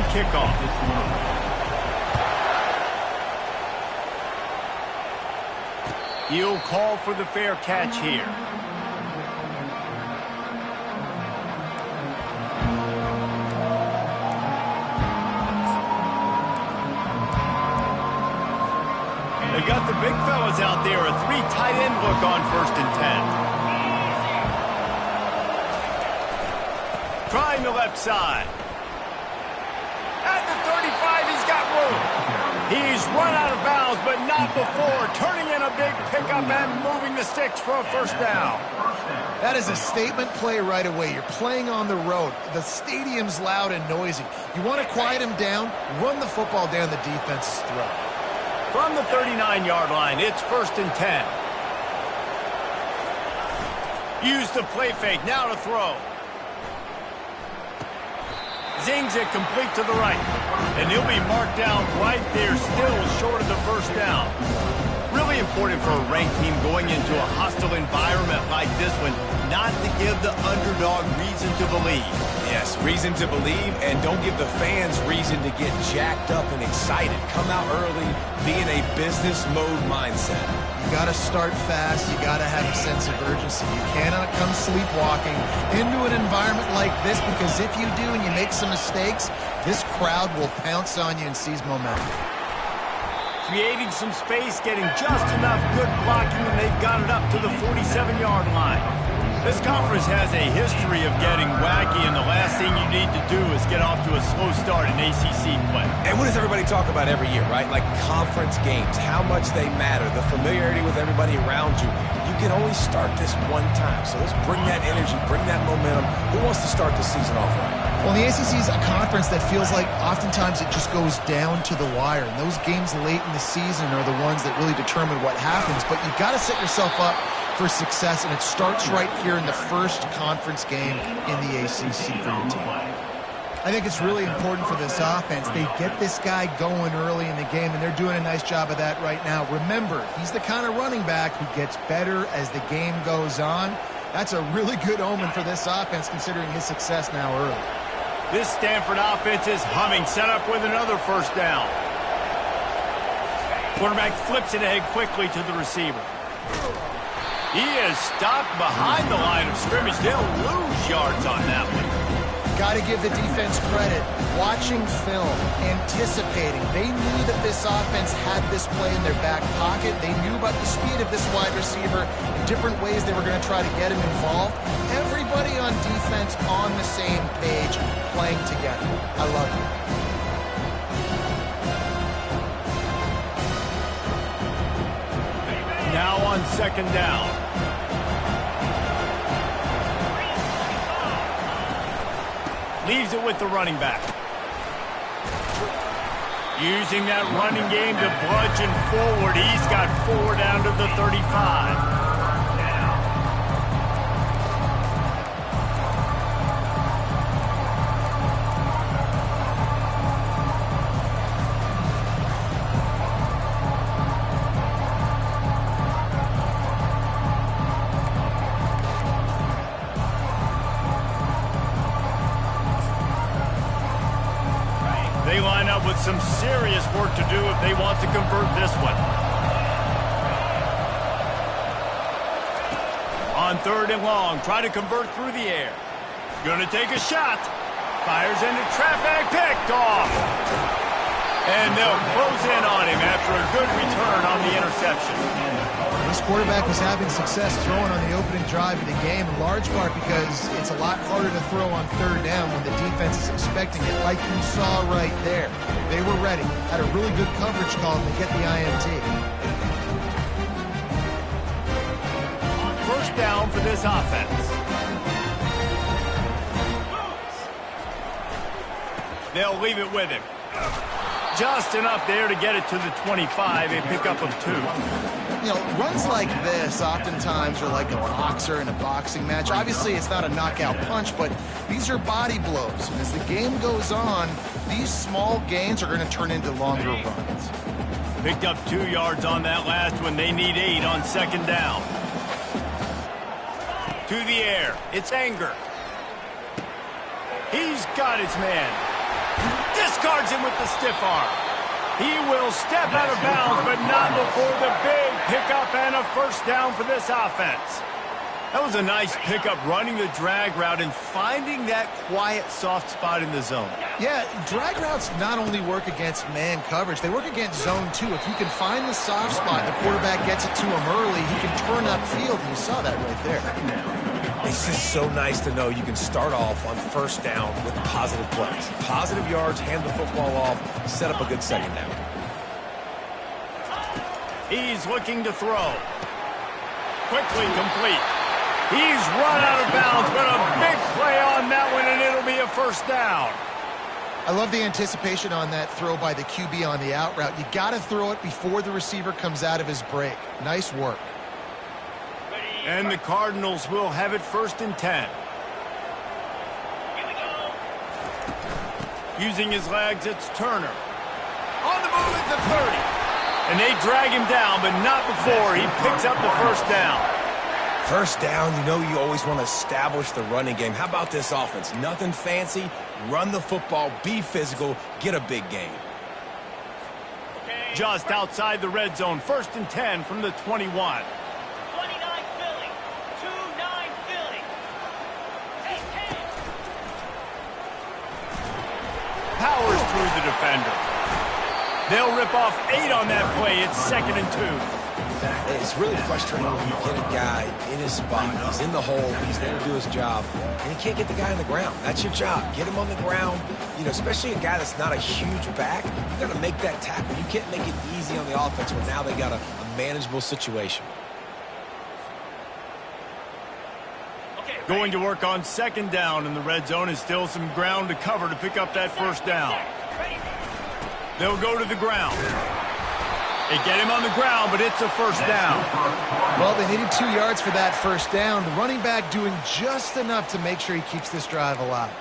kickoff. He'll call for the fair catch here. They got the big fellas out there. A 3 tight end look on 1st and 10. Trying the left side. At the 35, he's got room. He's run out of bounds, but not before. Turning in a big pickup and moving the sticks for a 1st down. That is a statement play right away. You're playing on the road. The stadium's loud and noisy. You want to quiet him down, run the football down the defense's throat. From the 39-yard line, it's 1st and 10. Use the play fake, now to throw. Zings it complete to the right. And he'll be marked down right there, still short of the 1st down. Really important for a ranked team going into a hostile environment like this one, not to give the underdog reason to believe. Yes, reason to believe, and don't give the fans reason to get jacked up and excited. Come out early, be in a business mode mindset. You got to start fast. You got to have a sense of urgency. You cannot come sleepwalking into an environment like this, because if you do and you make some mistakes, this crowd will pounce on you and seize momentum. Creating some space, getting just enough good blocking, and they've got it up to the 47-yard line. This conference has a history of getting wacky, and the last thing you need to do is get off to a slow start in ACC play. And what does everybody talk about every year, right? Like conference games, how much they matter, the familiarity with everybody around you. You can only start this one time, so let's bring that energy, bring that momentum. Who wants to start the season off right? Well, the ACC is a conference that feels like oftentimes it just goes down to the wire. And those games late in the season are the ones that really determine what happens. But you've got to set yourself up for success, and it starts right here in the first conference game in the ACC for your team. I think it's really important for this offense. They get this guy going early in the game, and they're doing a nice job of that right now. Remember, he's the kind of running back who gets better as the game goes on. That's a really good omen for this offense, considering his success now early. This Stanford offense is humming, set up with another 1st down. Quarterback flips it ahead quickly to the receiver. He is stopped behind the line of scrimmage. They'll lose yards on that one. Got to give the defense credit. Watching film, anticipating. They knew that this offense had this play in their back pocket. They knew about the speed of this wide receiver and different ways they were going to try to get him involved. Everybody on defense on the same page, playing together. I love it. Now on 2nd down. Leaves it with the running back. Using that running game to bludgeon forward. He's got 4 down to the 35. They line up with some serious work to do if they want to convert this one. On 3rd and long, try to convert through the air. Gonna take a shot. Fires into traffic, picked off. And they'll close in on him after a good return on the interception. This quarterback was having success throwing on the opening drive of the game, in large part because it's a lot harder to throw on 3rd down when the defense is expecting it, like you saw right there. They were ready, had a really good coverage call to get the INT. 1st down for this offense. They'll leave it with him. Just enough there to get it to the 25, a pickup of 2. You know, runs like this oftentimes are like a boxer in a boxing match. Obviously, it's not a knockout punch, but these are body blows. And as the game goes on, these small gains are going to turn into longer runs. Picked up 2 yards on that last one. They need 8 on 2nd down. To the air. It's Anger. He's got his man. Disco charging with the stiff arm. He will step out of bounds, but not before the big pickup and a first down for this offense. That was a nice pickup, running the drag route and finding that quiet, soft spot in the zone. Yeah, drag routes not only work against man coverage, they work against zone too. If you can find the soft spot, the quarterback gets it to him early, he can turn upfield, and you saw that right there. It's just so nice to know you can start off on first down with positive plays. Positive yards, hand the football off, set up a good second down. He's looking to throw. Quickly complete. He's run out of bounds, but a big play on that one, and it'll be a first down. I love the anticipation on that throw by the QB on the out route. You got to throw it before the receiver comes out of his break. Nice work. And the Cardinals will have it 1st and 10. Using his legs, it's Turner. On the move at the 30. And they drag him down, but not before he picks up the first down. First down, you know you always want to establish the running game. How about this offense? Nothing fancy. Run the football, be physical, get a big gain. Just outside the red zone, 1st and 10 from the 21. 29 Philly. 2-9 Philly. Powers through the defender. They'll rip off 8 on that play. It's 2nd and 2. It's really frustrating when you get a guy in his spot. He's in the hole. He's there to do his job. And he can't get the guy on the ground. That's your job. Get him on the ground. You know, especially a guy that's not a huge back. You got to make that tackle. You can't make it easy on the offense when now they got a manageable situation. Going to work on 2nd down in the red zone is still some ground to cover to pick up that first down. They'll go to the ground. They get him on the ground, but it's a first down. Well, they needed 2 yards for that first down. The running back doing just enough to make sure he keeps this drive alive.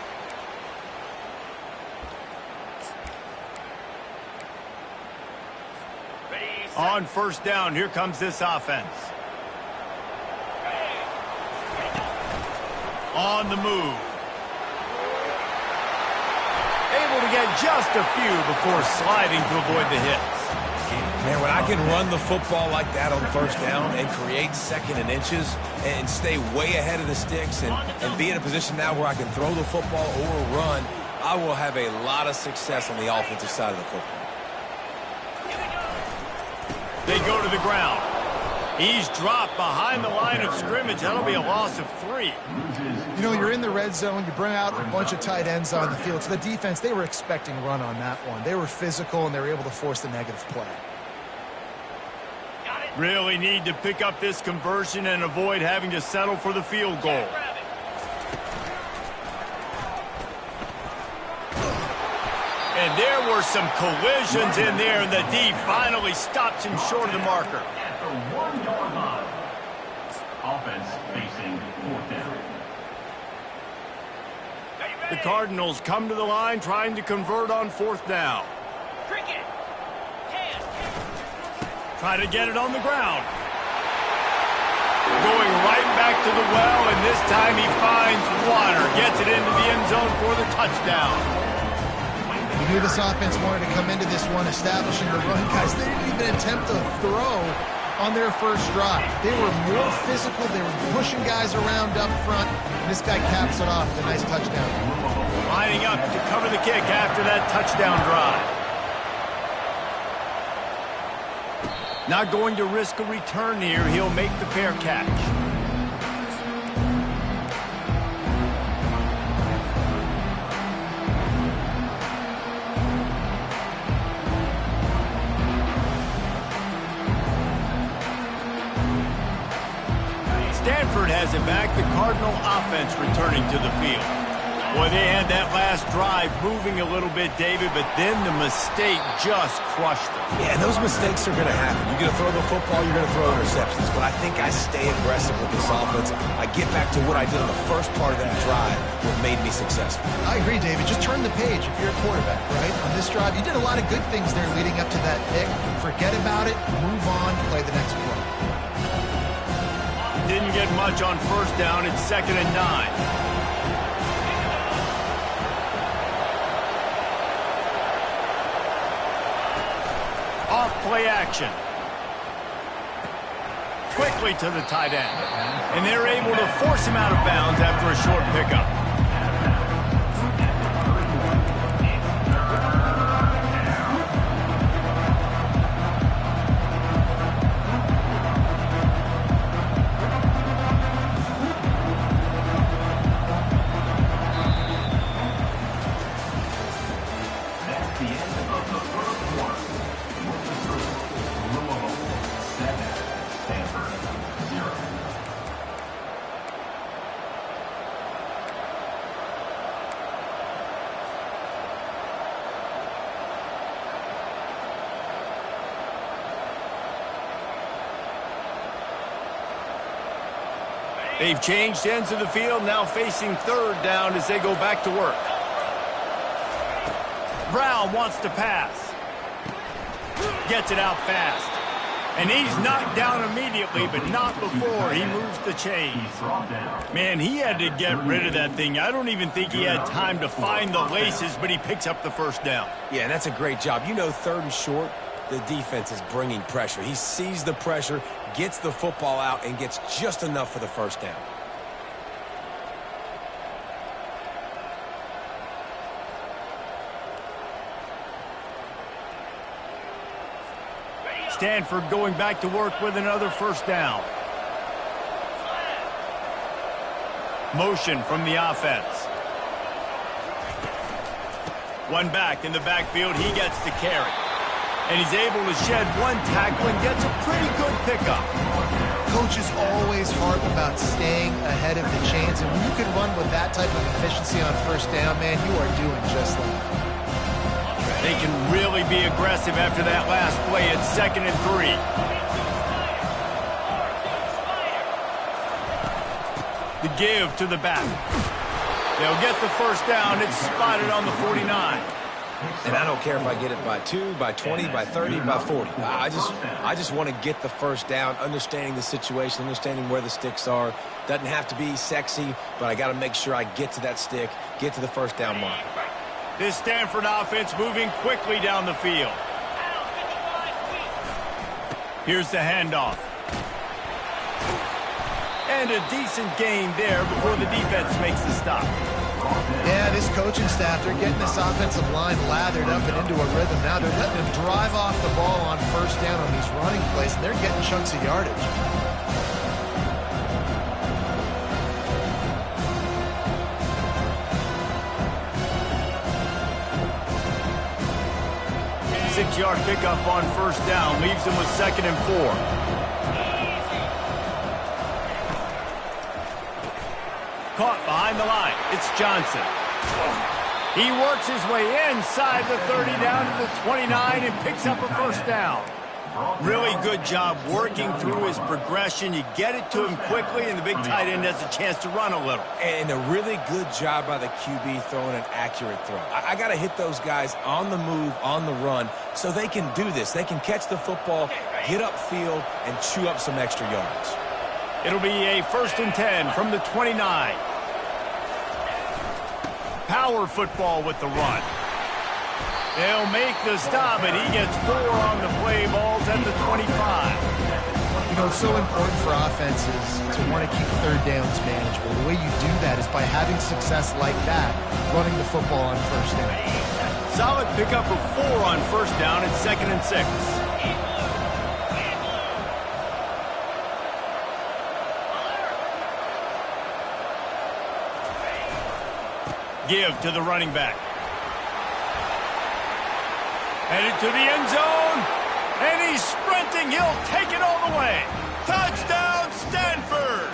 On first down, here comes this offense. On the move. Able to get just a few before sliding to avoid the hits. Man, when I can run the football like that on first down and create 2nd and inches and stay way ahead of the sticks and be in a position now where I can throw the football or run, I will have a lot of success on the offensive side of the football. They go to the ground. He's dropped behind the line of scrimmage. That'll be a loss of 3. You know, you're in the red zone. You bring out a bunch of tight ends on the field. So the defense, they were expecting run on that one. They were physical, and they were able to force the negative play. Really need to pick up this conversion and avoid having to settle for the field goal. And there were some collisions in there, and the D finally stops him short of the marker. At the 1-yard line. Offense facing 4th down. The Cardinals come to the line trying to convert on 4th down. Try to get it on the ground. Going right back to the well, and this time he finds water. Gets it into the end zone for the touchdown. You knew this offense wanted to come into this one establishing the run. Guys, they didn't even attempt to throw on their first drive. They were more physical. They were pushing guys around up front. And this guy caps it off with a nice touchdown. Lining up to cover the kick after that touchdown drive. Not going to risk a return here. He'll make the fair catch. Stanford has it back. The Cardinal offense returning to the field. Boy, they had that last drive moving a little bit, David, but then the mistake just crushed them. Yeah, and those mistakes are going to happen. You're going to throw the football, you're going to throw interceptions, but I think I stay aggressive with this offense. I get back to what I did in the first part of that drive, what made me successful. I agree, David. Just turn the page if you're a quarterback, right? On this drive, you did a lot of good things there leading up to that pick. Forget about it, move on, play the next play. Didn't get much on first down. It's 2nd and 9. Off play action. Quickly to the tight end. And they're able to force him out of bounds after a short pickup. That's the end of the first quarter. With the score, Louisville 7, Stanford 0. They've changed ends of the field, now facing third down as they go back to work. Brown wants to pass. Gets it out fast. And he's knocked down immediately, but not before he moves the chains. Man, he had to get rid of that thing. I don't even think he had time to find the laces, but he picks up the first down. Yeah, and that's a great job. You know, third and short, the defense is bringing pressure. He sees the pressure, gets the football out, and gets just enough for the first down. Stanford going back to work with another first down. Motion from the offense. One back in the backfield, he gets to carry. And he's able to shed one tackle and gets a pretty good pickup. Coaches always harp about staying ahead of the chains, and when you can run with that type of efficiency on first down, man, you are doing just that. They can really be aggressive after that last play. It's 2nd and 3. The give to the back. They'll get the first down. It's spotted on the 49. And I don't care if I get it by 2, by 20, by 30, by 40. I just want to get the first down, understanding the situation, understanding where the sticks are. Doesn't have to be sexy, but I got to make sure I get to that stick, get to the first down mark. This Stanford offense moving quickly down the field. Here's the handoff. And a decent gain there before the defense makes the stop. Yeah, this coaching staff, they're getting this offensive line lathered up and into a rhythm. Now they're letting them drive off the ball on first down on these running plays, and they're getting chunks of yardage. Six-yard pickup on first down leaves them with 2nd and 4. Caught behind the line. It's Johnson. He works his way inside the 30 down to the 29 and picks up a first down. Really good job working through his progression. You get it to him quickly, and the big tight end has a chance to run a little. And a really good job by the QB throwing an accurate throw. I got to hit those guys on the move, on the run, so they can do this. They can catch the football, get upfield, and chew up some extra yards. It'll be a 1st and 10 from the 29. Power football with the run. They'll make the stop, and he gets 4 on the play. Balls at the 25. You know, it's so important for offenses to want to keep third downs manageable. The way you do that is by having success like that, running the football on first down. Solid pickup of 4 on first down at 2nd and 6. Give to the running back. Headed to the end zone, and he's sprinting. He'll take it all the way. Touchdown, Stanford!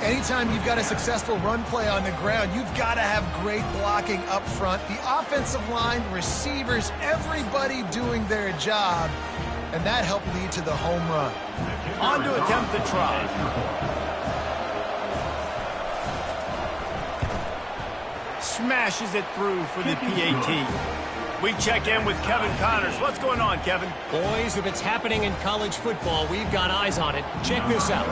Anytime you've got a successful run play on the ground, you've got to have great blocking up front. The offensive line, receivers, everybody doing their job, and that helped lead to the home run. On to attempt the try. Smashes it through for the PAT. We check in with Kevin Connors. What's going on, Kevin? Boys, if it's happening in college football, we've got eyes on it. Check this out.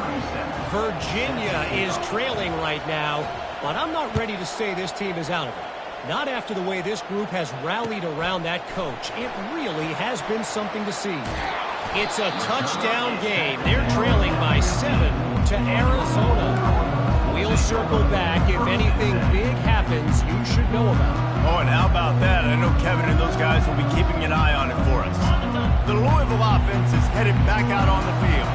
Virginia is trailing right now, but I'm not ready to say this team is out of it. Not after the way this group has rallied around that coach. It really has been something to see. It's a touchdown game. They're trailing by 7 to Arizona. We'll circle back if anything big happens you should know about. Oh, and how about that? I know Kevin and those guys will be keeping an eye on it for us. The Louisville offense is headed back out on the field.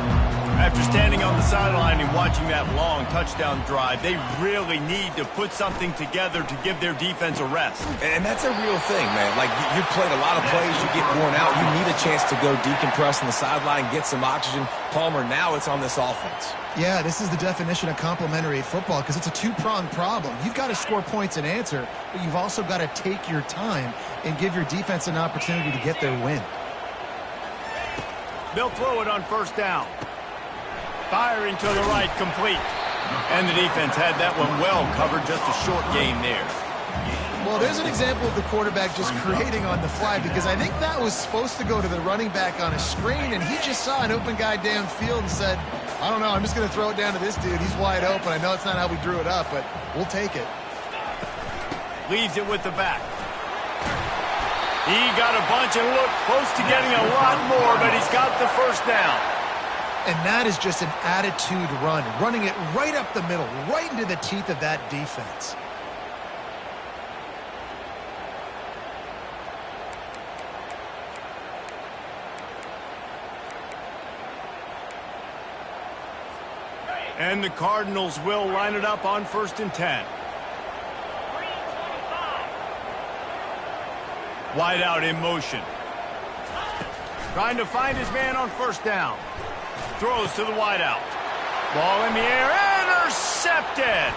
After standing on the sideline and watching that long touchdown drive, they really need to put something together to give their defense a rest. And that's a real thing, man. Like, you played a lot of plays, you get worn out, you need a chance to go decompress on the sideline, get some oxygen. Palmer, now it's on this offense. Yeah, this is the definition of complementary football because it's a two-pronged problem. You've got to score points and answer, but you've also got to take your time and give your defense an opportunity to get their win. They'll throw it on first down. Firing to the right, complete. And the defense had that one well covered, just a short gain there. Well, there's an example of the quarterback just creating on the fly because I think that was supposed to go to the running back on a screen, and he just saw an open guy downfield and said, I don't know, I'm just going to throw it down to this dude. He's wide open. I know it's not how we drew it up, but we'll take it. Leaves it with the back. He got a bunch and looked close to getting a lot more, but he's got the first down. And that is just an attitude run, running it right up the middle, right into the teeth of that defense. And the Cardinals will line it up on 1st and 10. Wide out in motion. Trying to find his man on first down. Throws to the wideout. Ball in the air, intercepted!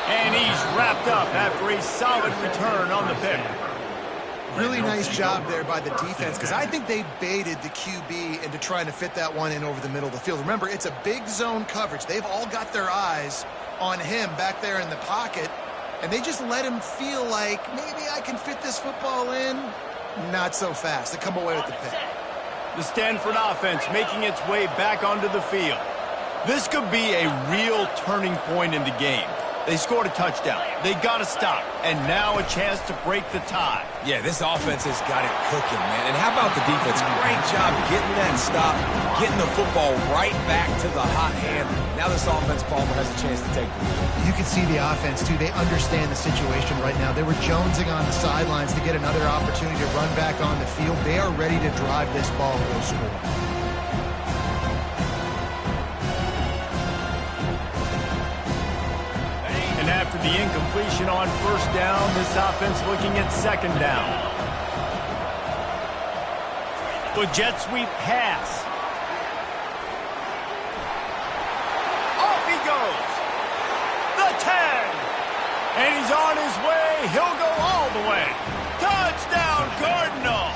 And he's wrapped up after a solid return on the pick. Really nice job there by the defense because I think they baited the QB into trying to fit that one in over the middle of the field. Remember, it's a big zone coverage. They've all got their eyes on him back there in the pocket, and they just let him feel like maybe I can fit this football in. Not so fast. They come away with the pick. The Stanford offense making its way back onto the field. This could be a real turning point in the game. They scored a touchdown. They got to stop. And now a chance to break the tie. Yeah, this offense has got it cooking, man. And how about the defense? Great job getting that stop, getting the football right back to the hot hand. Now this offense, Palmer, has a chance to take the lead. You can see the offense, too. They understand the situation right now. They were jonesing on the sidelines to get another opportunity to run back on the field. They are ready to drive this ball to a score. After the incompletion on first down, this offense looking at second down. The jet sweep pass. Off he goes. The 10. And he's on his way. He'll go all the way. Touchdown, Cardinal.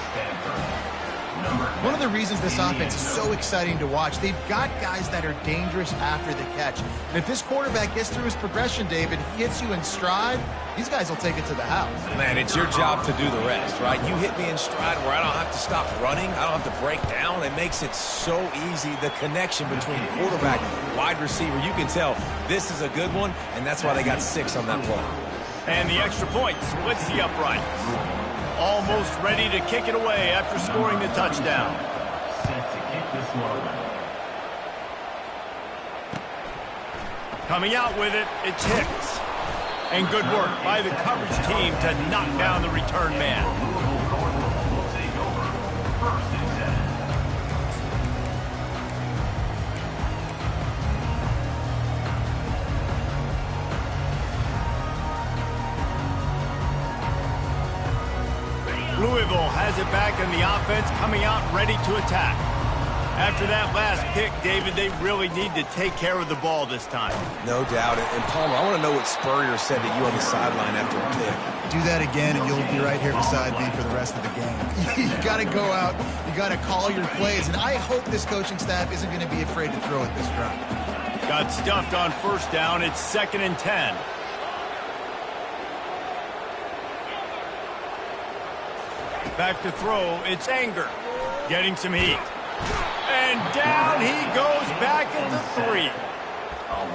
One of the reasons this offense is so exciting to watch, they've got guys that are dangerous after the catch. And if this quarterback gets through his progression, David, he hits you in stride, these guys will take it to the house. Man, it's your job to do the rest, right? You hit me in stride where I don't have to stop running. I don't have to break down. It makes it so easy, the connection between quarterback, wide receiver. You can tell this is a good one, and that's why they got 6 on that play. And the extra point splits the uprights. Almost ready to kick it away after scoring the touchdown. Set to kick this one. Coming out with it, it's Hicks. And good work by the coverage team to knock down the return man. Louisville Cardinals will take over 1st and 10. Louisville has it back in the offense, coming out ready to attack. After that last pick, David, they really need to take care of the ball this time. No doubt. And Palmer, I want to know what Spurrier said to you on the sideline after a pick. Do that again, and you'll be right here beside me for the rest of the game. You got to go out. You got to call your plays. And I hope this coaching staff isn't going to be afraid to throw it this round. Got stuffed on first down. It's 2nd and 10. Back to throw. It's Anger. Getting some heat. And down he goes back at the 3.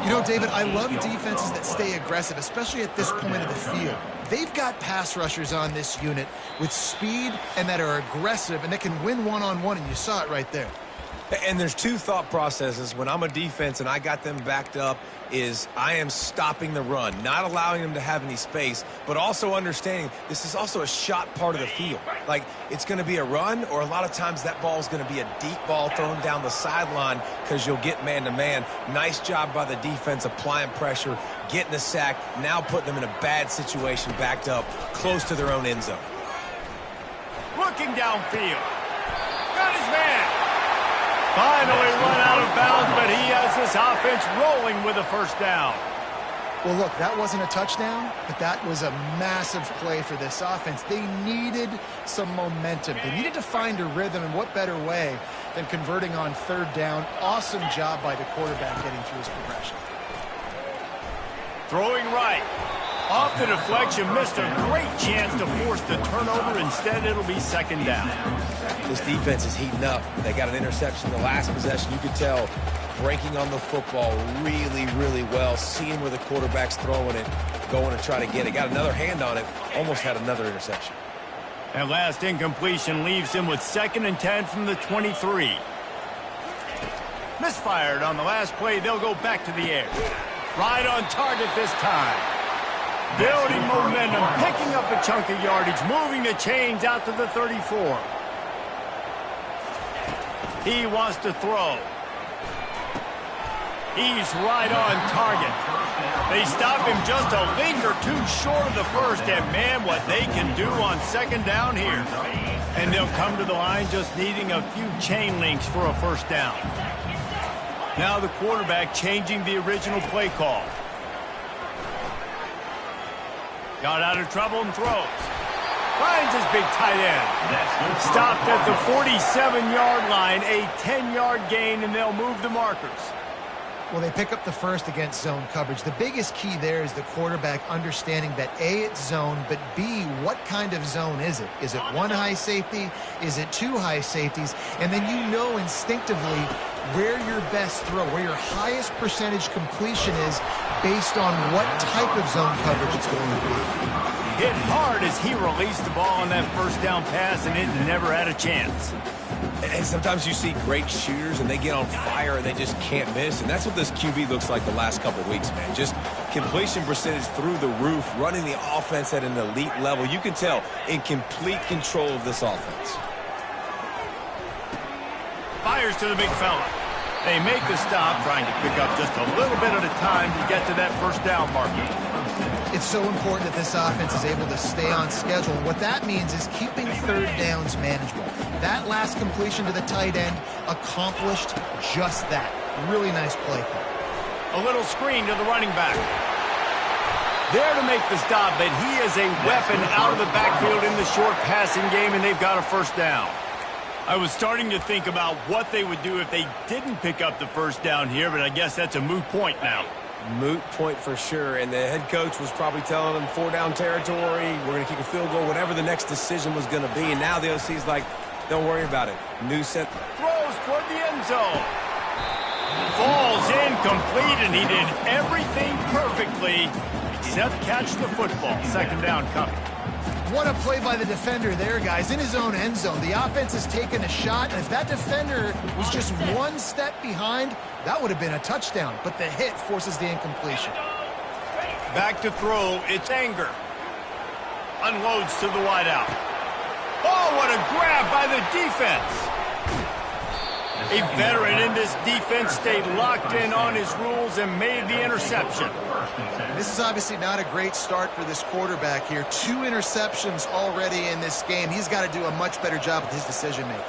You know, David, I love defenses that stay aggressive, especially at this point of the field. They've got pass rushers on this unit with speed and that are aggressive and that can win one-on-one, and you saw it right there. And there's two thought processes when I'm a defense and I got them backed up is I am stopping the run, not allowing them to have any space, but also understanding this is also a shot part of the field. Like, it's going to be a run, or a lot of times that ball is going to be a deep ball thrown down the sideline because you'll get man-to-man. Nice job by the defense applying pressure, getting the sack, now putting them in a bad situation backed up close to their own end zone. Looking downfield. Got his man. Finally run out of bounds, but he has this offense rolling with a first down. Well, look, that wasn't a touchdown, but that was a massive play for this offense. They needed some momentum. They needed to find a rhythm, and what better way than converting on third down. Awesome job by the quarterback getting through his progression. Throwing right. Off the deflection, missed a great chance to force the turnover. Instead, it'll be second down. This defense is heating up. They got an interception the last possession. You could tell breaking on the football really, really well, seeing where the quarterback's throwing it, going to try to get it. Got another hand on it, almost had another interception. That last incompletion leaves him with 2nd and 10 from the 23. Misfired on the last play. They'll go back to the air. Right on target this time. Building momentum, picking up a chunk of yardage, moving the chains out to the 34. He wants to throw. He's right on target. They stop him just a link or two short of the first, and man, what they can do on second down here. And they'll come to the line just needing a few chain links for a first down. Now the quarterback changing the original play call. Got out of trouble and throws. Finds his big tight end. Stopped at the 47-yard line, a 10-yard gain, and they'll move the markers. Well, they pick up the first against zone coverage. The biggest key there is the quarterback understanding that A, it's zone, but B, what kind of zone is it? Is it one high safety? Is it two high safeties? And then you know instinctively where your best throw, where your highest percentage completion is based on what type of zone coverage it's going to be. Hit hard as he released the ball on that first down pass, and it never had a chance. And sometimes you see great shooters and they get on fire and they just can't miss. And that's what this QB looks like the last couple of weeks, man. Just completion percentage through the roof, running the offense at an elite level. You can tell in complete control of this offense. Fires to the big fella. They make the stop, trying to pick up just a little bit at a time to get to that first down marker. It's so important that this offense is able to stay on schedule. And what that means is keeping third downs manageable. That last completion to the tight end accomplished just that. Really nice play call. A little screen to the running back. There to make the stop, but he is a weapon out of the backfield in the short passing game, and they've got a first down. I was starting to think about what they would do if they didn't pick up the first down here, but I guess that's a moot point now. Moot point for sure, and the head coach was probably telling them 4-down territory, we're going to kick a field goal, whatever the next decision was going to be, and now the OC's like, don't worry about it. New set. Throws toward the end zone. Falls incomplete, and he did everything perfectly except catch the football. Second down coming. What a play by the defender there, guys. In his own end zone, the offense has taken a shot, and if that defender was just one step behind, that would have been a touchdown. But the hit forces the incompletion. Back to throw. It's Anger. Unloads to the wideout. Oh, what a grab by the defense. A veteran in this defense stayed locked in on his rules and made the interception. This is obviously not a great start for this quarterback here. 2 interceptions already in this game. He's got to do a much better job with his decision-making.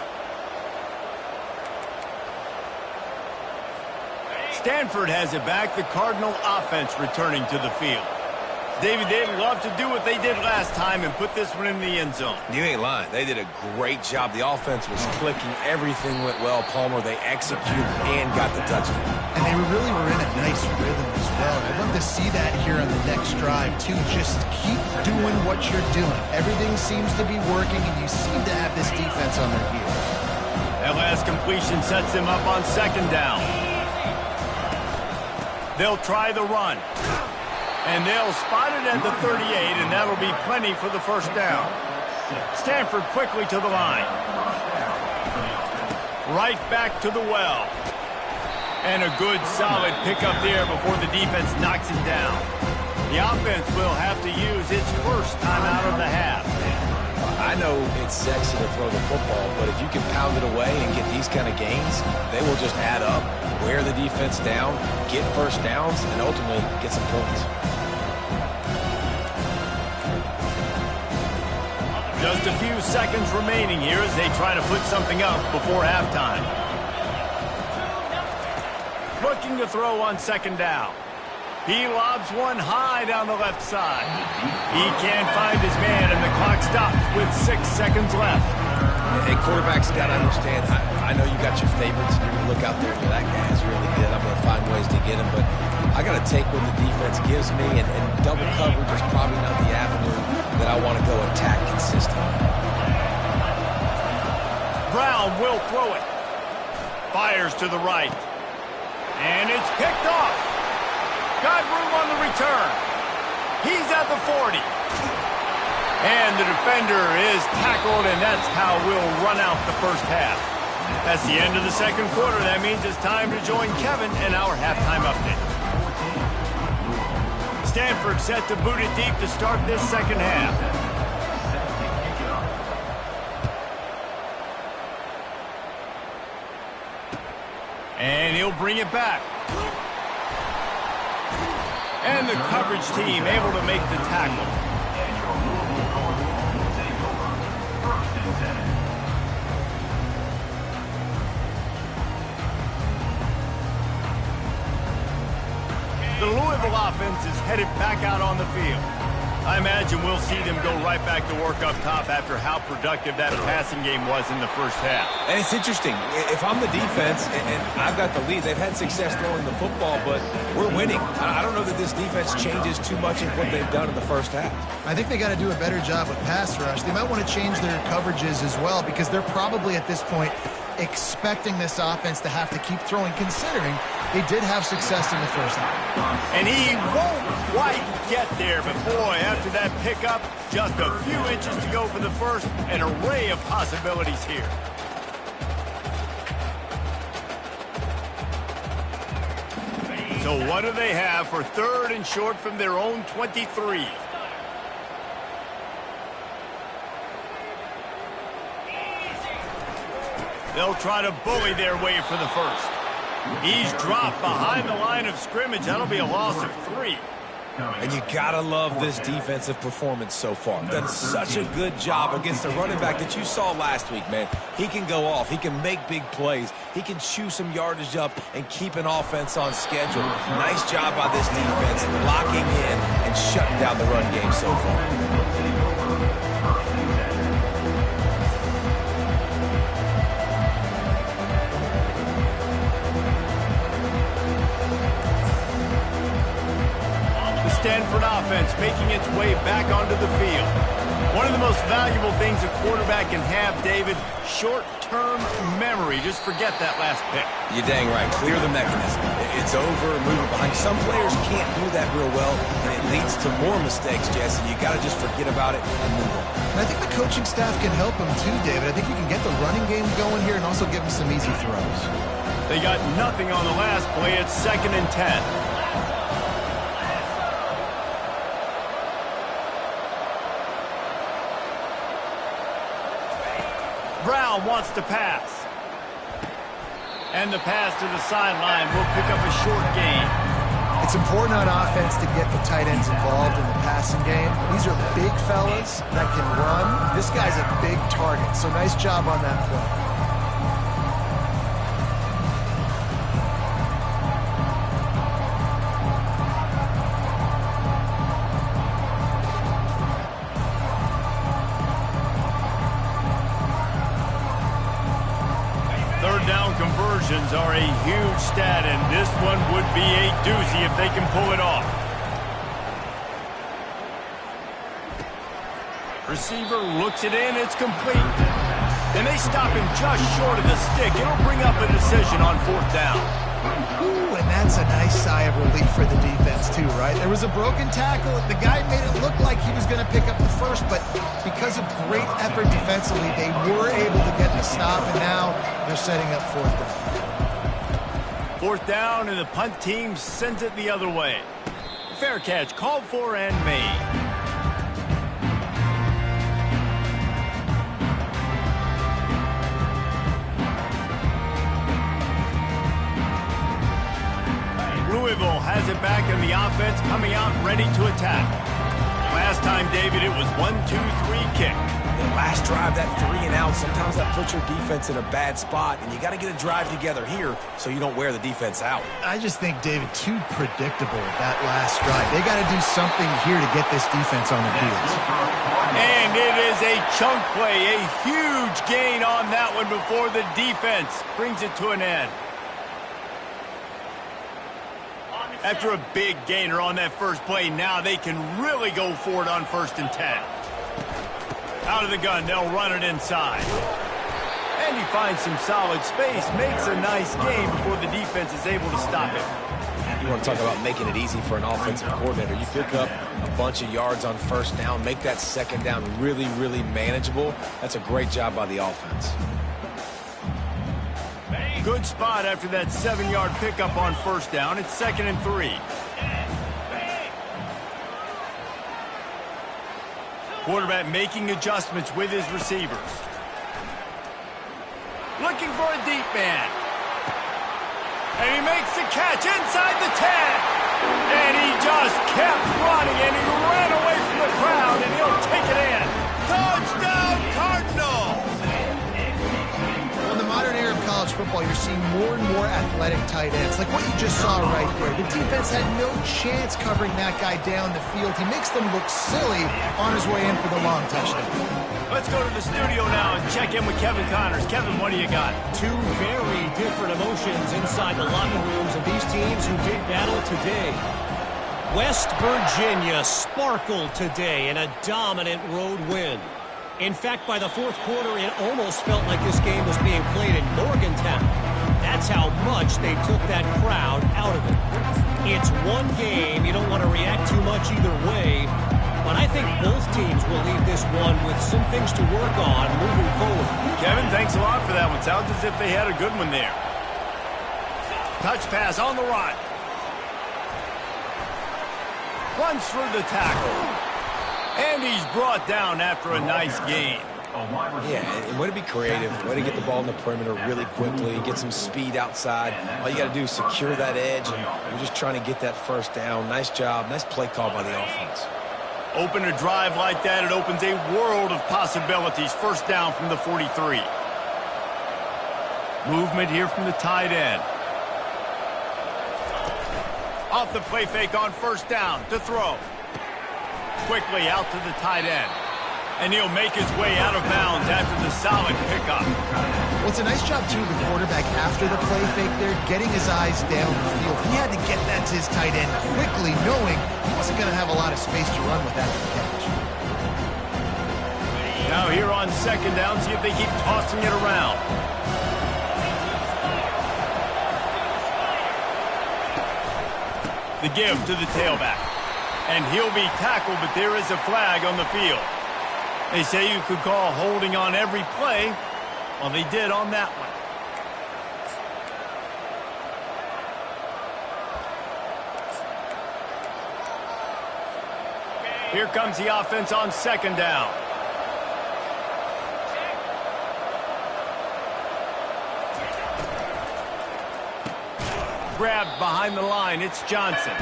Stanford has it back. The Cardinal offense returning to the field. David, they'd love to do what they did last time and put this one in the end zone. You ain't lying. They did a great job. The offense was clicking. Everything went well. Palmer, they executed and got the touchdown. And they really were in a nice rhythm as well. I'd love to see that here on the next drive, too. Just keep doing what you're doing. Everything seems to be working, and you seem to have this defense on their heels. That last completion sets them up on second down. They'll try the run. And they'll spot it at the 38, and that'll be plenty for the first down. Stanford quickly to the line. Right back to the well. And a good, solid pickup there before the defense knocks him down. The offense will have to use its first timeout of the half. I know it's sexy to throw the football, but if you can pound it away and get these kind of gains, they will just add up, wear the defense down, get first downs, and ultimately get some points. Just a few seconds remaining here as they try to put something up before halftime. Looking to throw on second down. He lobs one high down the left side. He can't find his man, and the clock stops with 6 seconds left. Hey, quarterback's got to understand, I know you got your favorites, and you're going to look out there and go, that guy's really good. I'm going to find ways to get him, but I got to take what the defense gives me, and double coverage is probably not the avenue that I want to go attack consistently. Brown will throw it. Fires to the right. And it's picked off. Got room on the return. He's at the 40. And the defender is tackled, and that's how we'll run out the first half. That's the end of the second quarter. That means it's time to join Kevin in our halftime update. Stanford set to boot it deep to start this second half. And he'll bring it back. And the coverage team able to make the tackle. And your Louisville Cardinals will take over. 1st and 10. The Louisville offense is headed back out on the field. I imagine we'll see them go right back to work up top after how productive that passing game was in the first half. And it's interesting. If I'm the defense and I've got the lead, they've had success throwing the football, but we're winning. I don't know that this defense changes too much in what they've done in the first half. I think they got to do a better job with pass rush. They might want to change their coverages as well, because they're probably at this point expecting this offense to have to keep throwing, considering they did have success in the first half. And he won't quite get there, but boy, after that pickup, just a few inches to go for the first, an array of possibilities here. So what do they have for 3rd and short from their own 23? They'll try to bully their way for the first. He's dropped behind the line of scrimmage. That'll be a loss of 3. And you gotta love this defensive performance so far. Done such a good job against the running back that you saw last week, man. He can go off. He can make big plays. He can chew some yardage up and keep an offense on schedule. Nice job by this defense locking in and shutting down the run game so far. Stanford offense making its way back onto the field. One of the most valuable things a quarterback can have, David, short-term memory. Just forget that last pick. You're dang right. Clear the mechanism. It's over, move it behind. Some players can't do that real well, and it leads to more mistakes, Jesse. You got to just forget about it and move on. And I think the coaching staff can help him too, David. I think you can get the running game going here and also give him some easy throws. They got nothing on the last play. It's 2nd and 10. Brown wants to pass. And the pass to the sideline will pick up a short gain. It's important on offense to get the tight ends involved in the passing game. These are big fellas that can run. This guy's a big target, so nice job on that play. Conversions are a huge stat, and this one would be a doozy if they can pull it off. Receiver looks it in. It's complete. And they stop him just short of the stick. It'll bring up a decision on 4th down. Ooh, and that's a nice sigh of relief for the defense too, right? There was a broken tackle. The guy made it look like he was going to pick up the first, but because of great effort defensively, they were able to get the stop, and now they're setting up fourth down. Fourth down, and the punt team sends it the other way. Fair catch called for and made. Louisville has it back in the offense, coming out ready to attack. Last time, David, it was 1-2-3 kick. The last drive, that 3 and out, sometimes that puts your defense in a bad spot, and you got to get a drive together here so you don't wear the defense out. I just think, David, too predictable that last drive. They got to do something here to get this defense on their heels. And it is a chunk play, a huge gain on that one before the defense brings it to an end. After a big gainer on that first play, now they can really go for it on 1st and 10. Out of the gun, they'll run it inside. And he finds some solid space, makes a nice gain before the defense is able to stop it. You want to talk about making it easy for an offensive coordinator. You pick up a bunch of yards on 1st down, make that 2nd down really, really manageable. That's a great job by the offense. Good spot after that 7-yard pickup on 1st down. It's 2nd and 3. Quarterback making adjustments with his receivers. Looking for a deep man. And he makes the catch inside the 10. And he just kept running, and he ran away from the crowd, and he'll take it in. Touchdown, Cardinals! Well, in the modern era of college football, you're seeing more and more athletic tight ends, like what you just saw right there. The defense had no chance covering that guy down the field. He makes them look silly on his way in for the long touchdown. Let's go to the studio now and check in with Kevin Connors. Kevin, what do you got? Two very different emotions inside the locker rooms of these teams who did battle today. West Virginia sparkled today in a dominant road win. In fact, by the fourth quarter, it almost felt like this game was being played in Morgantown. That's how much they took that crowd out of it. It's one game. You don't want to react too much either way. But I think both teams will leave this one with some things to work on moving forward. Kevin, thanks a lot for that one. Sounds as if they had a good one there. Touch pass on the run. Runs through the tackle. And he's brought down after a nice gain. Yeah, and way to be creative, way to get the ball in the perimeter really quickly, get some speed outside. All you got to do is secure that edge, and you're just trying to get that 1st down. Nice job, nice play call by the offense. Open a drive like that, it opens a world of possibilities. 1st down from the 43. Movement here from the tight end. Off the play fake on 1st down to throw. Quickly out to the tight end. And he'll make his way out of bounds after the solid pickup. Well, it's a nice job, too, of the quarterback after the play fake there, getting his eyes down the field. He had to get that to his tight end quickly, knowing he wasn't going to have a lot of space to run with that catch. Now here on 2nd down, see if they keep tossing it around. The give to the tailback. And he'll be tackled, but there is a flag on the field. They say you could call holding on every play. Well, they did on that one. Here comes the offense on 2nd down. Grabbed behind the line, it's Johnson.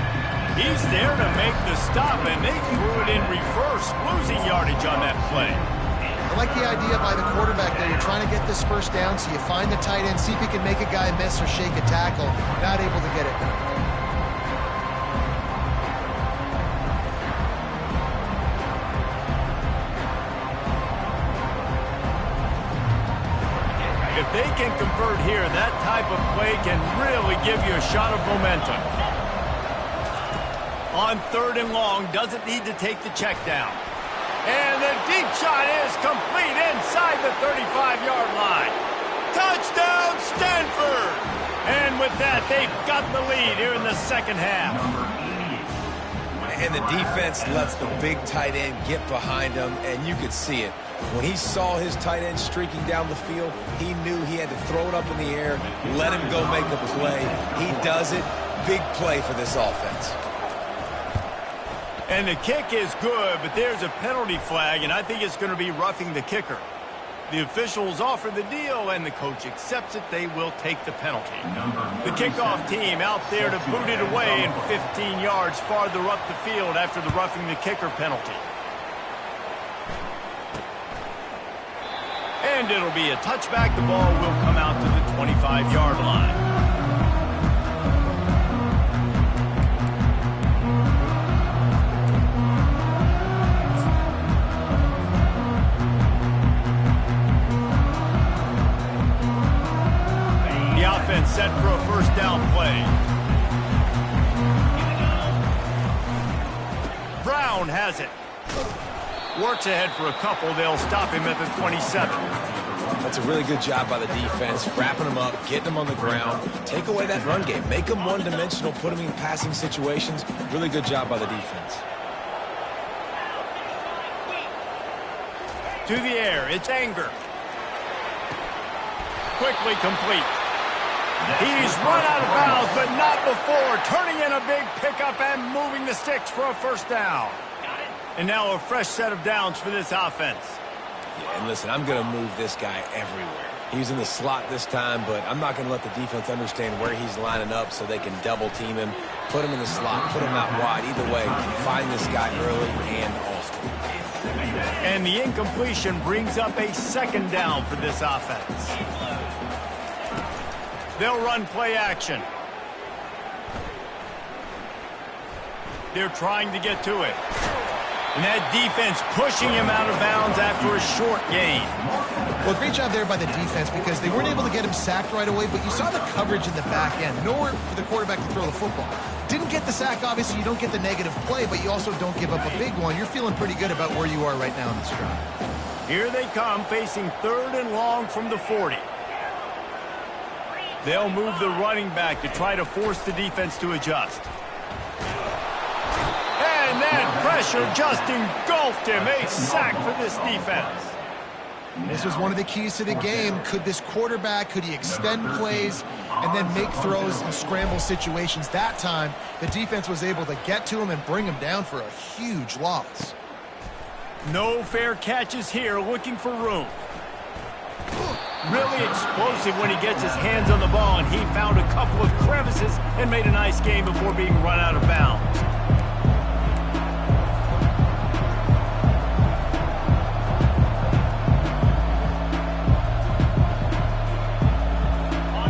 He's there to make the stop, and they threw it in reverse, losing yardage on that play. I like the idea by the quarterback there. You're trying to get this 1st down, so you find the tight end, see if he can make a guy miss or shake a tackle. Not able to get it done. If they can convert here, that type of play can really give you a shot of momentum. On 3rd and long, doesn't need to take the check down. And the deep shot is complete inside the 35-yard line. Touchdown, Stanford! And with with that, they've got the lead here in the second half. And the defense lets the big tight end get behind him, and you could see it. When he saw his tight end streaking down the field, he knew he had to throw it up in the air, let him go make a play. He does it. Big play for this offense. And the kick is good, but there's a penalty flag, and I think it's going to be roughing the kicker. The officials offer the deal, and the coach accepts it. They will take the penalty. The kickoff team out there to boot it away and 15 yards farther up the field after the roughing the kicker penalty. And it'll be a touchback. The ball will come out to the 25-yard line. Set for a first down play. Brown has it. Works ahead for a couple. They'll stop him at the 27. That's a really good job by the defense, wrapping them up, getting them on the ground. Take away that run game. Make them one-dimensional, put them in passing situations. Really good job by the defense. To the air, it's Anger. Quickly complete. He's run out of bounds, but not before. Turning in a big pickup and moving the sticks for a first down. And now a fresh set of downs for this offense. Yeah, and listen, I'm going to move this guy everywhere. He's in the slot this time, but I'm not going to let the defense understand where he's lining up so they can double team him, put him in the slot, put him out wide. Either way, find this guy early and often. And the incompletion brings up a second down for this offense. They'll run play action. They're trying to get to it. And that defense pushing him out of bounds after a short gain. Well, great job there by the defense because they weren't able to get him sacked right away, but you saw the coverage in the back end. Nowhere for the quarterback to throw the football. Didn't get the sack, obviously. You don't get the negative play, but you also don't give up a big one. You're feeling pretty good about where you are right now in this drive. Here they come, facing 3rd and long from the 40. They'll move the running back to try to force the defense to adjust. And that pressure just engulfed him. A sack for this defense. This was one of the keys to the game. Could this quarterback, could he extend plays and then make throws in scramble situations? That time, the defense was able to get to him and bring him down for a huge loss. No fair catches here, looking for room. Really explosive when he gets his hands on the ball, and he found a couple of crevices and made a nice game before being run out of bounds.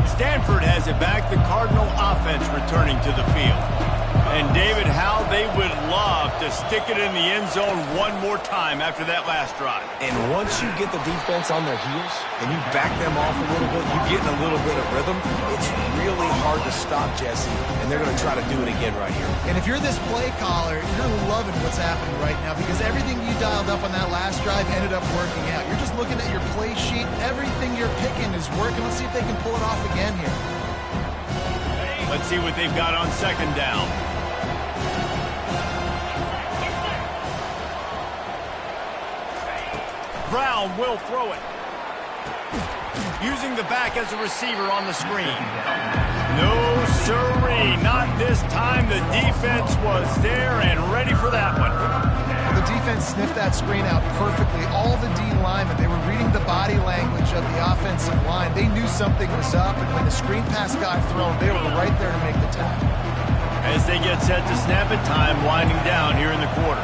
Stanford has it back, the Cardinal offense returning to the field. And David, how they would love to stick it in the end zone one more time after that last drive. And once you get the defense on their heels and you back them off a little bit, you get in a little bit of rhythm, it's really hard to stop, Jesse, and they're going to try to do it again right here. And if you're this play caller, you're loving what's happening right now because everything you dialed up on that last drive ended up working out. You're just looking at your play sheet. Everything you're picking is working. Let's see if they can pull it off again here. Let's see what they've got on second down. Brown will throw it. Using the back as a receiver on the screen. No sirree, not this time. The defense was there and ready for that one. The defense sniffed that screen out perfectly. All the D linemen, they were reading the body language of the offensive line. They knew something was up, and when the screen pass got thrown, they were right there to make the tackle. As they get set to snap it, time winding down here in the quarter.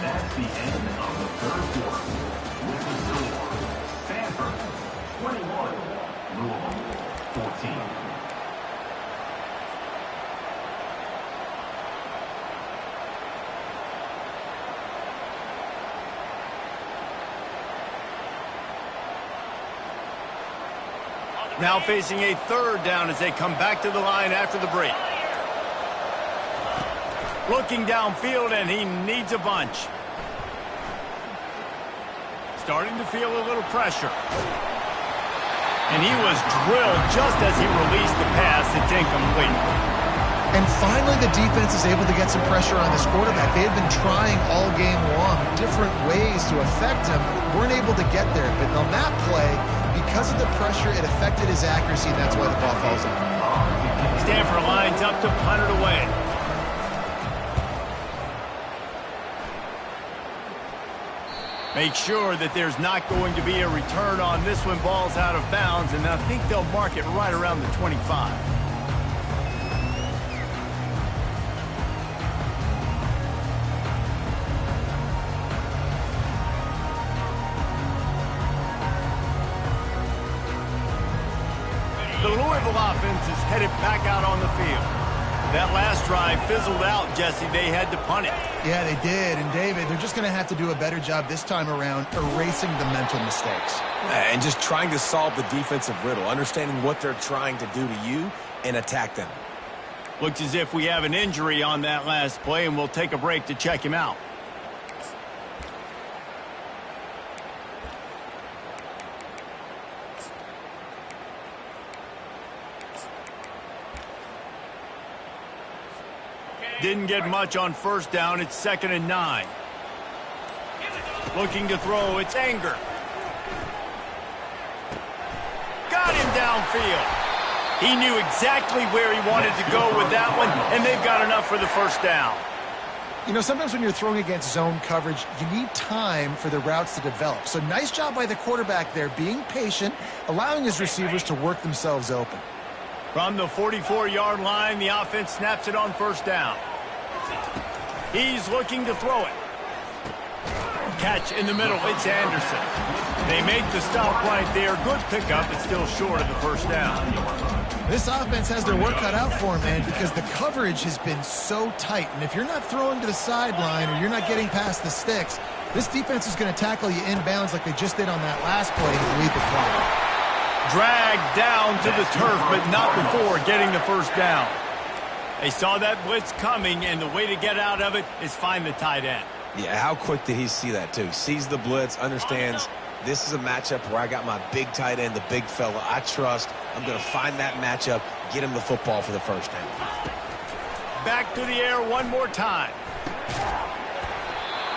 That's the end of the third quarter. With the score, Stanford 21, Louisville 14. On Now facing a third down as they come back to the line after the break. Looking downfield, and he needs a bunch. Starting to feel a little pressure. And he was drilled just as he released the pass. It's incomplete. And finally, the defense is able to get some pressure on this quarterback. They had been trying all game long different ways to affect him. Weren't able to get there. But on that play, because of the pressure, it affected his accuracy, and that's why the ball falls out. Stanford lines up to punt it away. Make sure that there's not going to be a return on this when ball's out of bounds, and I think they'll mark it right around the 25. The Louisville offense is headed back out on the field. That last drive fizzled out, Jesse. They had to punt it. Yeah, they did. And, David, they're just going to have to do a better job this time around erasing the mental mistakes. And just trying to solve the defensive riddle, understanding what they're trying to do to you and attack them. Looks as if we have an injury on that last play, and we'll take a break to check him out. Didn't get much on first down. It's 2nd and 9. Looking to throw. It's Anger. Got him downfield. He knew exactly where he wanted to go with that one, and they've got enough for the first down. You know, sometimes when you're throwing against zone coverage, you need time for the routes to develop. So nice job by the quarterback there, being patient, allowing his receivers to work themselves open. From the 44-yard line, the offense snaps it on first down. He's looking to throw it. Catch in the middle. It's Anderson. They make the stop right there. Good pickup, but still short of the first down. This offense has their work cut out for them, man, because the coverage has been so tight. And if you're not throwing to the sideline or you're not getting past the sticks, this defense is going to tackle you inbounds like they just did on that last play to lead the clock. Dragged down to the turf, but not before getting the first down. They saw that blitz coming, and the way to get out of it is find the tight end. Yeah, how quick did he see that, too? Sees the blitz, understands this is a matchup where I got my big tight end, the big fella I trust. I'm going to find that matchup, get him the football for the first down. Back to the air one more time.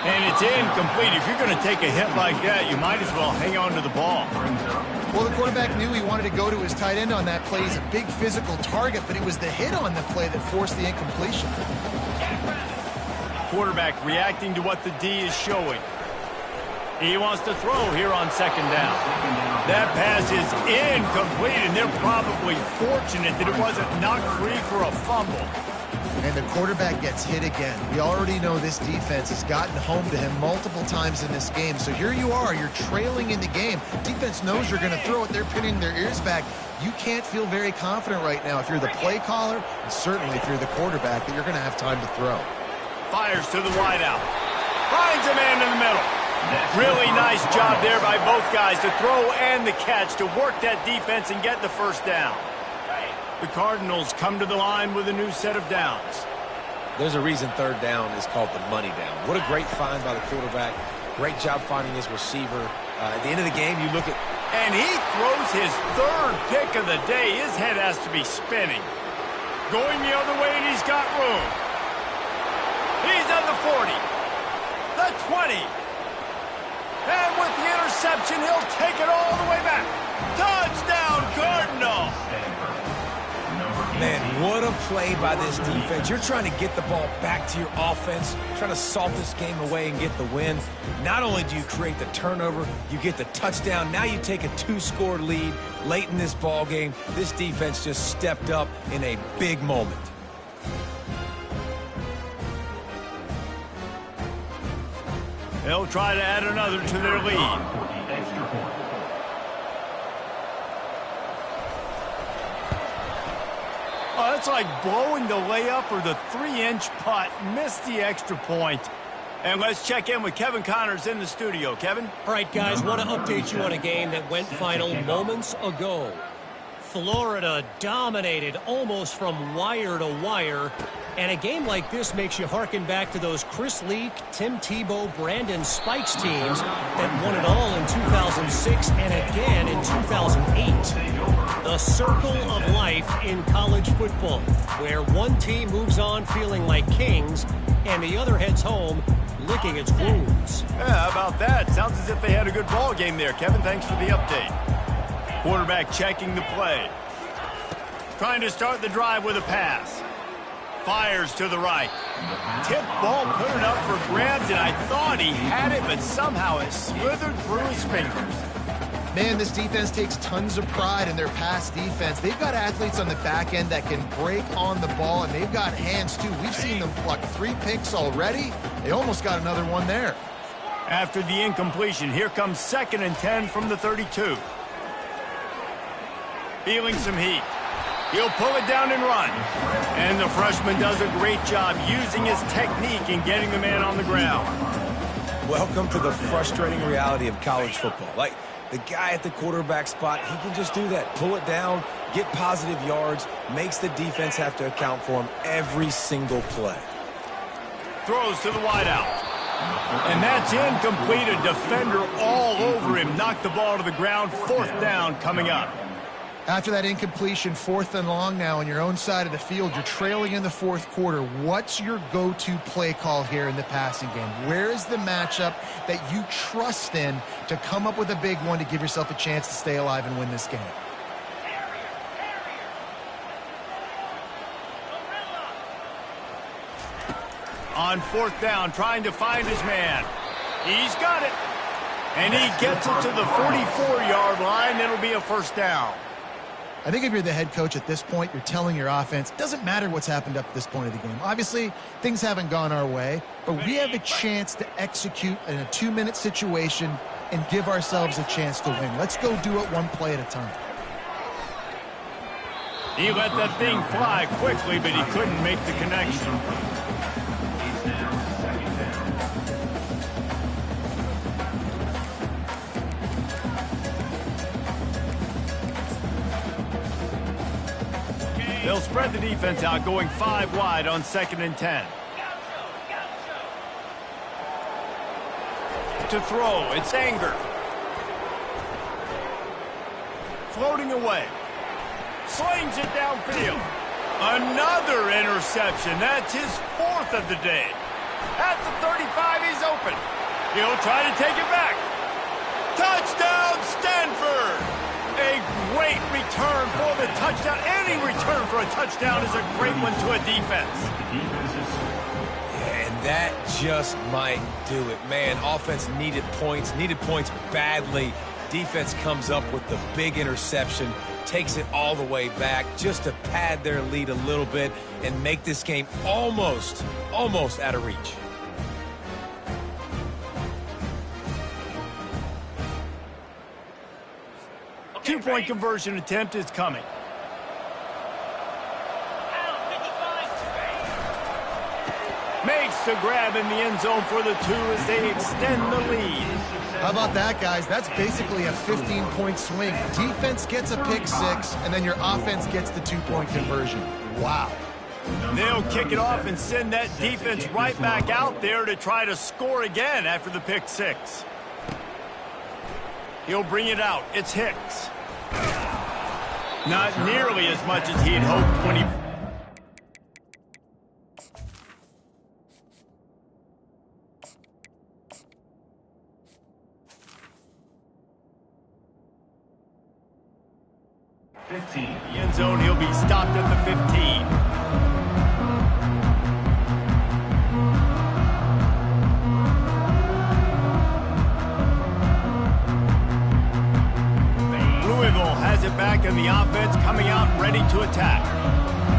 And it's incomplete. If you're going to take a hit like that, you might as well hang on to the ball. Well, the quarterback knew he wanted to go to his tight end on that play. He's a big physical target, but it was the hit on the play that forced the incompletion. Quarterback reacting to what the D is showing. He wants to throw here on 2nd down. That pass is incomplete, and they're probably fortunate that it wasn't knocked free for a fumble. And the quarterback gets hit again. We already know this defense has gotten home to him multiple times in this game. So here you are, you're trailing in the game. Defense knows you're going to throw it. They're pinning their ears back. You can't feel very confident right now if you're the play caller, and certainly if you're the quarterback, that you're going to have time to throw. Fires to the wideout. Finds a man in the middle. Really nice job there by both guys to throw and the catch to work that defense and get the first down. The Cardinals come to the line with a new set of downs. There's a reason 3rd down is called the money down. What a great find by the quarterback. Great job finding his receiver. At the end of the game, you look at... And he throws his 3rd pick of the day. His head has to be spinning. Going the other way, and he's got room. He's at the 40. The 20. And with the interception, he'll take it all the way back. Touchdown, Cardinals! Man, what a play by this defense. You're trying to get the ball back to your offense, trying to salt this game away and get the win. Not only do you create the turnover, you get the touchdown. Now you take a 2-score lead late in this ball game. This defense just stepped up in a big moment. They'll try to add another to their lead. Oh, that's like blowing the layup or the 3-inch putt. Missed the extra point. And let's check in with Kevin Connors in the studio. Kevin? All right, guys, want to update you on a game that went final moments ago. Florida dominated almost from wire to wire. And a game like this makes you harken back to those Chris Leak, Tim Tebow, Brandon Spikes teams that won it all in 2006 and again in 2008. The circle of life in college football, where one team moves on feeling like kings and the other heads home licking its wounds. Yeah, how about that? Sounds as if they had a good ball game there. Kevin, thanks for the update. Quarterback checking the play. Trying to start the drive with a pass. Fires to the right. Tip ball, put it up for grabs, and I thought he had it, but somehow it slithered through his fingers. Man, this defense takes tons of pride in their pass defense. They've got athletes on the back end that can break on the ball, and they've got hands, too. We've seen them pluck 3 picks already. They almost got another one there. After the incompletion, here comes 2nd and 10 from the 32. Feeling some heat. He'll pull it down and run. And the freshman does a great job using his technique and getting the man on the ground. Welcome to the frustrating reality of college football. Like, the guy at the quarterback spot, he can just do that. Pull it down, get positive yards, makes the defense have to account for him every single play. Throws to the wideout. And that's incomplete. A defender all over him. Knocked the ball to the ground. 4th down coming up. After that incompletion, 4th and long now on your own side of the field, you're trailing in the 4th quarter. What's your go-to play call here in the passing game? Where is the matchup that you trust in to come up with a big one to give yourself a chance to stay alive and win this game? On 4th down, trying to find his man. He's got it. And he gets it to the 44-yard line. It'll be a 1st down. I think if you're the head coach at this point, you're telling your offense, doesn't matter what's happened up to this point of the game. Obviously, things haven't gone our way, but we have a chance to execute in a 2-minute situation and give ourselves a chance to win. Let's go do it one play at a time. He let that thing fly quickly, but he couldn't make the connection. They'll spread the defense out, going 5 wide on 2nd and 10. To throw, it's Anger. Floating away. Slings it downfield. Another interception. That's his 4th of the day. At the 35, he's open. He'll try to take it back. Touchdown, Stanford! A great return for the touchdown. Any return for a touchdown is a great one to a defense. And that just might do it. Man, offense needed points badly. Defense comes up with the big interception, takes it all the way back just to pad their lead a little bit and make this game almost out of reach. Two-point conversion attempt is coming. Makes the grab in the end zone for the 2 as they extend the lead. How about that, guys? That's basically a 15-point swing. Defense gets a pick 6, and then your offense gets the 2-point conversion. Wow. They'll kick it off and send that defense right back out there to try to score again after the pick 6. He'll bring it out. It's Hicks. Not nearly as much as he had hoped when he... The end zone, he'll be stopped at the 15. Louisville has it back in the offense, coming out ready to attack.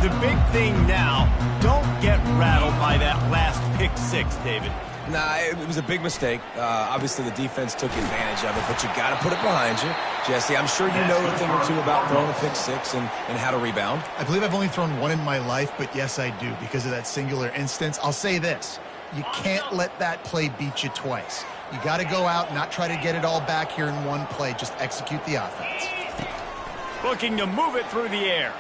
The big thing now, don't get rattled by that last pick 6, David. Nah, it was a big mistake. Obviously, the defense took advantage of it, but you got to put it behind you. Jesse, I'm sure you know a thing or two about throwing a pick 6 and how to rebound. I believe I've only thrown one in my life, but yes, I do because of that singular instance. I'll say this. You can't let that play beat you twice. You got to go out and not try to get it all back here in one play. Just execute the offense. Looking to move it through the air.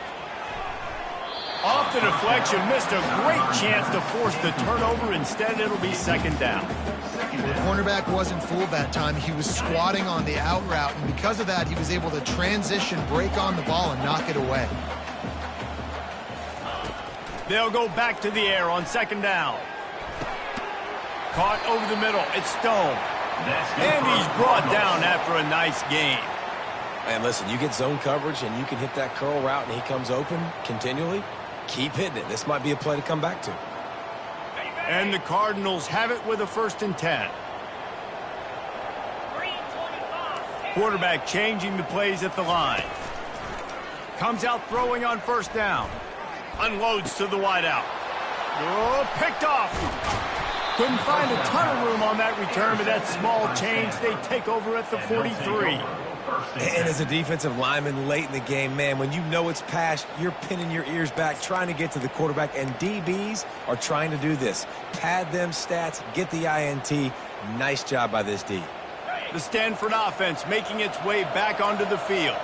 Off the deflection, missed a great chance to force the turnover. Instead, it'll be second down. The cornerback wasn't fooled that time. He was squatting on the out route, and because of that, he was able to transition, break on the ball, and knock it away. They'll go back to the air on second down. Caught over the middle. It's Stone. And he's brought down after a nice game. And listen, you get zone coverage and you can hit that curl route and he comes open continually. Keep hitting it. This might be a play to come back to. And the Cardinals have it with a 1st and 10. Quarterback changing the plays at the line. Comes out throwing on 1st down. Unloads to the wideout. Oh, picked off. Couldn't find a ton of room on that return, but that small change, they take over at the 43. And as a defensive lineman late in the game, man, when you know it's passed, you're pinning your ears back, trying to get to the quarterback, and DBs are trying to do this. Pad them stats, get the INT. Nice job by this D. The Stanford offense making its way back onto the field.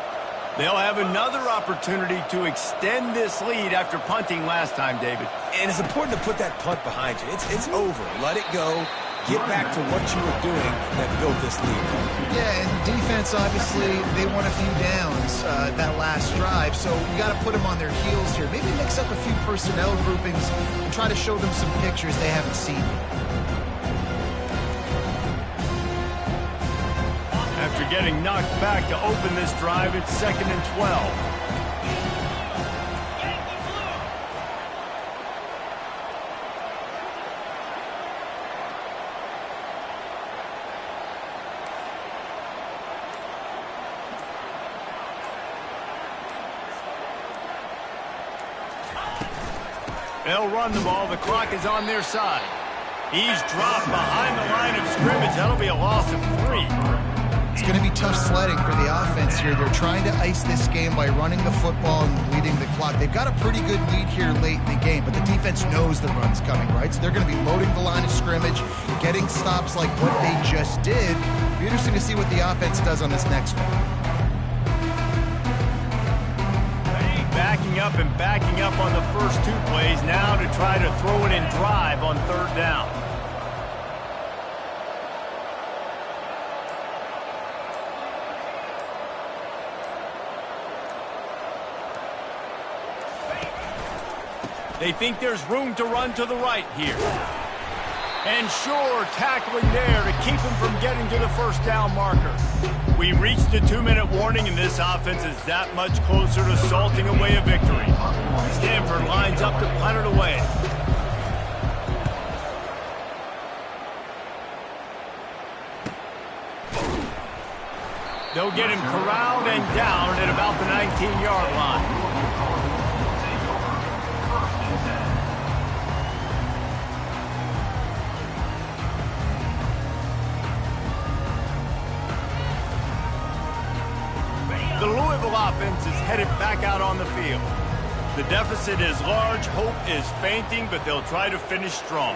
They'll have another opportunity to extend this lead after punting last time, David. And it's important to put that punt behind you. It's over. Let it go. Get back to what you were doing that built this lead. Yeah, and defense, obviously, they won a few downs that last drive, so you got to put them on their heels here. Maybe mix up a few personnel groupings and try to show them some pictures they haven't seen yet. After getting knocked back to open this drive, it's 2nd and 12. They'll run the ball. The clock is on their side. He's dropped behind the line of scrimmage. That'll be a loss of 3. It's going to be tough sledding for the offense here. They're trying to ice this game by running the football and leading the clock. They've got a pretty good lead here late in the game, but the defense knows the run's coming, right? So they're going to be loading the line of scrimmage, getting stops like what they just did. It'll be interesting to see what the offense does on this next one. Backing up on the first 2 plays now to try to throw it in drive on 3rd down. They think there's room to run to the right here. And sure, tackling there to keep him from getting to the 1st down marker. We reached the 2-minute warning, and this offense is that much closer to salting away a victory. Stanford lines up to punt it away. They'll get him corralled and down at about the 19-yard line. The Louisville offense is headed back out on the field. The deficit is large, hope is fainting, but they'll try to finish strong.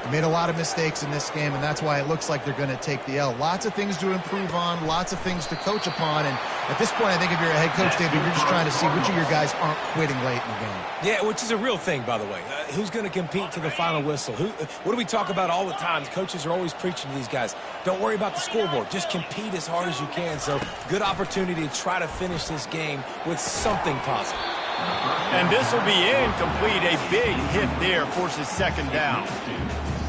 They made a lot of mistakes in this game, and that's why it looks like they're going to take the L. Lots of things to improve on, lots of things to coach upon, and at this point, I think if you're a head coach, David, you're just trying to see which of your guys aren't quitting late in the game. Yeah, which is a real thing, by the way. Who's going to compete to the final whistle? What do we talk about all the time? Coaches are always preaching to these guys. Don't worry about the scoreboard. Just compete as hard as you can. So, good opportunity to try to finish this game with something positive. And this will be incomplete. A big hit there forces 2nd down.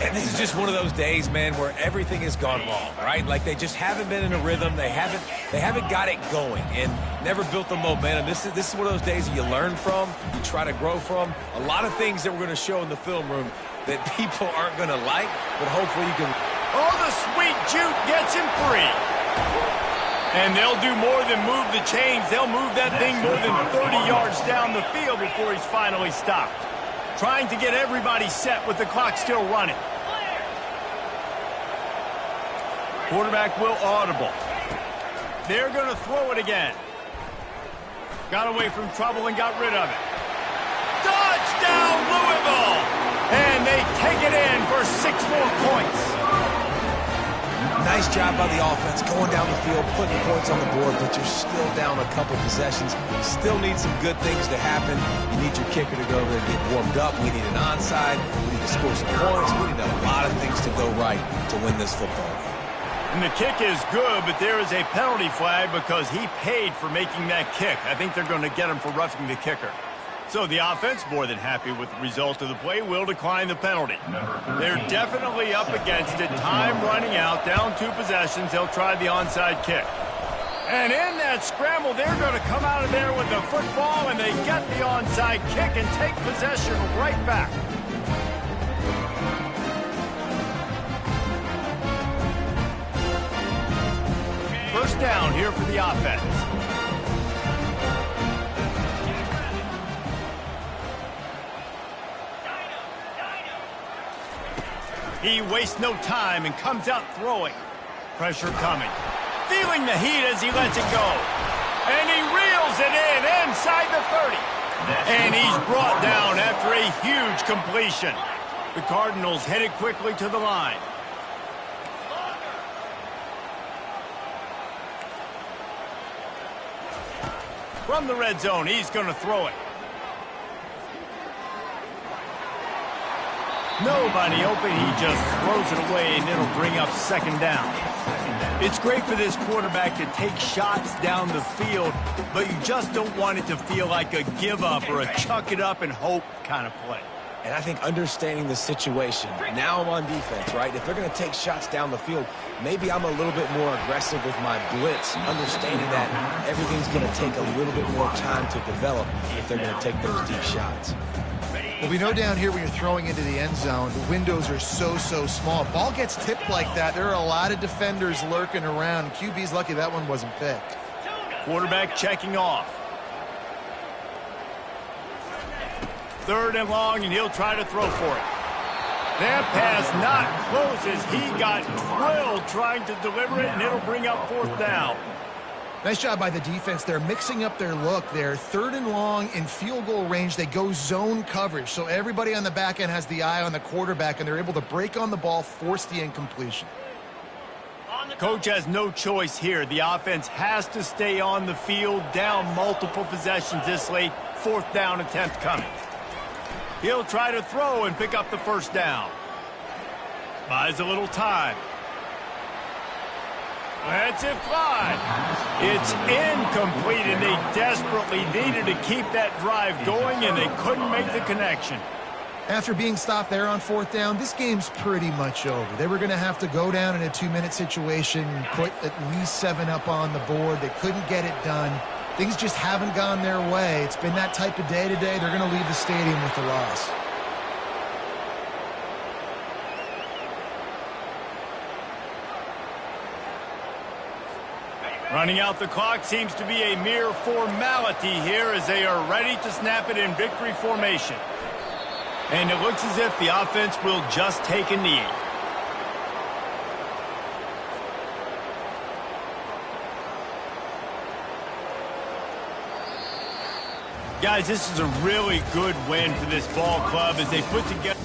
And this is just one of those days, man, where everything has gone wrong, right? Like they just haven't been in a rhythm. They haven't got it going and never built the momentum. This is one of those days that you learn from, you try to grow from. A lot of things that we're going to show in the film room that people aren't going to like, but hopefully you can. Oh, the sweet juke gets him free. And they'll do more than move the chains. They'll move that thing more than 30 yards down the field before he's finally stopped. Trying to get everybody set with the clock still running. Quarterback will audible. They're going to throw it again. Got away from trouble and got rid of it. Touchdown, Louisville! And they take it in for 6 more points. Nice job by the offense, going down the field, putting points on the board, but you're still down a couple possessions. Still need some good things to happen. You need your kicker to go over there and get warmed up. We need an onside. We need to score some points. We need a lot of things to go right to win this football game. And the kick is good, but there is a penalty flag because he paid for making that kick. I think they're going to get him for roughing the kicker. So the offense, more than happy with the result of the play, will decline the penalty. They're definitely up against it. Time running out, down 2 possessions. They'll try the onside kick. And in that scramble, they're going to come out of there with the football, and they get the onside kick and take possession right back. First down here for the offense. He wastes no time and comes out throwing. Pressure coming. Feeling the heat as he lets it go. And he reels it in inside the 30. And he's brought down after a huge completion. The Cardinals headed quickly to the line. From the red zone, he's going to throw it. Nobody open, he just throws it away, and it'll bring up second down. It's great for this quarterback to take shots down the field, but you just don't want it to feel like a give-up or a chuck-it-up-and-hope kind of play. And I think understanding the situation, now I'm on defense, right? If they're going to take shots down the field, maybe I'm a little bit more aggressive with my blitz, understanding that everything's going to take a little bit more time to develop if they're going to take those deep shots. Well, we know down here when you're throwing into the end zone, the windows are so small. Ball gets tipped like that. There are a lot of defenders lurking around. QB's lucky that one wasn't picked. Quarterback checking off. 3rd and long, and he'll try to throw for it. That pass not close as he got drilled trying to deliver it, and it'll bring up 4th down. Nice job by the defense. They're mixing up their look there. 3rd and long in field goal range. They go zone coverage. So everybody on the back end has the eye on the quarterback, and they're able to break on the ball, force the incompletion. Coach has no choice here. The offense has to stay on the field, down multiple possessions this late. 4th down attempt coming. He'll try to throw and pick up the 1st down. Buys a little time. That's it, fly. It's incomplete, and they desperately needed to keep that drive going, and they couldn't make the connection. After being stopped there on 4th down, this game's pretty much over. They were going to have to go down in a 2-minute situation, put at least 7 up on the board. They couldn't get it done. Things just haven't gone their way. It's been that type of day today. They're going to leave the stadium with the loss. Running out the clock seems to be a mere formality here as they are ready to snap it in victory formation. And it looks as if the offense will just take a knee. Guys, this is a really good win for this ball club as they put together